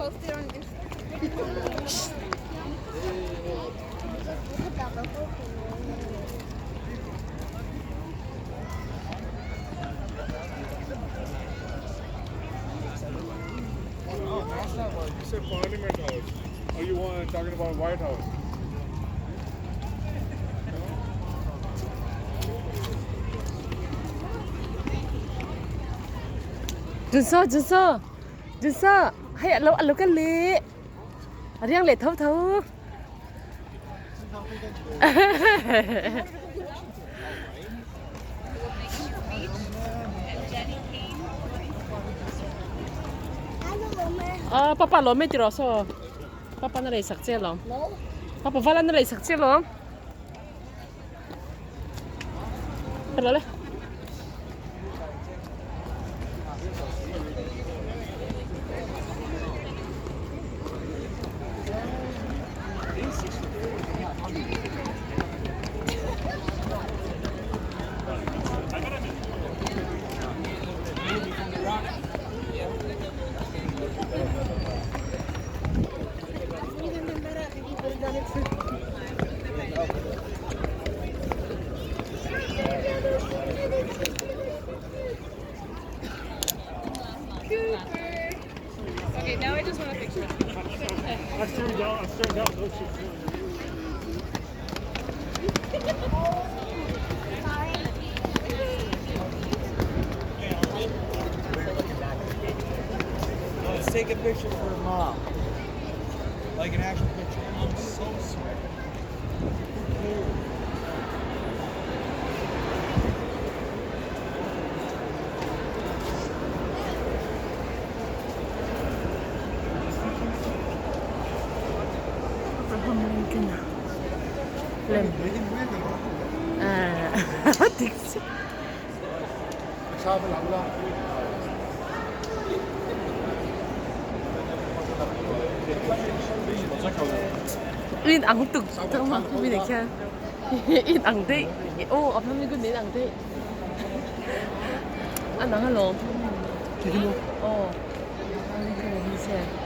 post it on Instagram. No, that's not what you said. Parliament House. Or you want talking about White House? 준서 hay alo cái lì riêng lệ thâu thâu papa lo mấy chỗ so papa nó lấy sạch chưa lắm papa phải nó lấy sạch chưa lắm rồi đấy Okay, now I just want a picture. I staring down those shit. Let's take a picture for mom. Like an actual picture. I'm so sweaty. 딕스 샵을 안 가. in ẳng tục trong mặt không biết được chưa in ẳng thế ô ở bên cái đến ẳng thế anh nói hello ồ anh cái gì